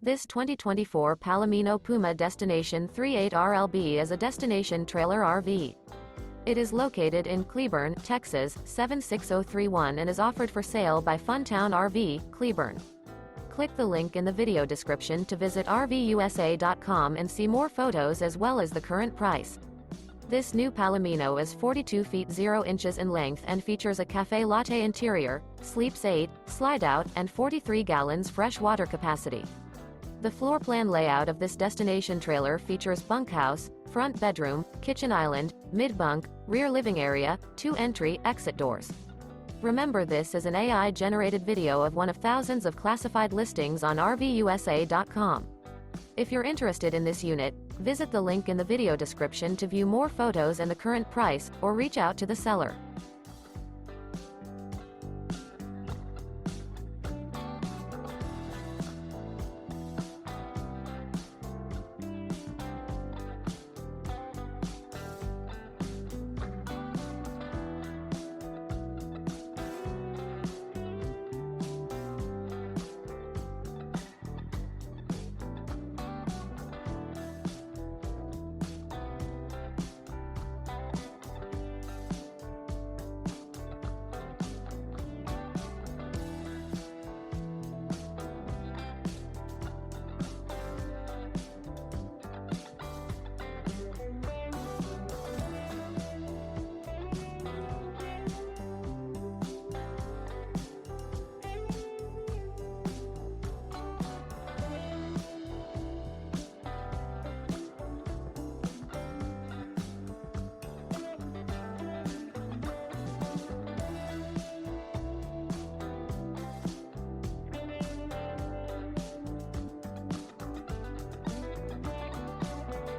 This 2024 Palomino Puma Destination 38 RLB is a destination trailer RV. It is located in Cleburne, Texas, 76031 and is offered for sale by Funtown RV, Cleburne. Click the link in the video description to visit RVUSA.com and see more photos as well as the current price. This new Palomino is 42 feet 0 inches in length and features a CAFE LATTE interior, sleeps 8, slide-out, and 43 gallons fresh water capacity. The floor plan layout of this destination trailer features bunkhouse, front bedroom, kitchen island, mid-bunk, rear living area, 2 entry/exit doors. Remember, this is an AI-generated video of one of thousands of classified listings on RVUSA.com. If you're interested in this unit, visit the link in the video description to view more photos and the current price, or reach out to the seller.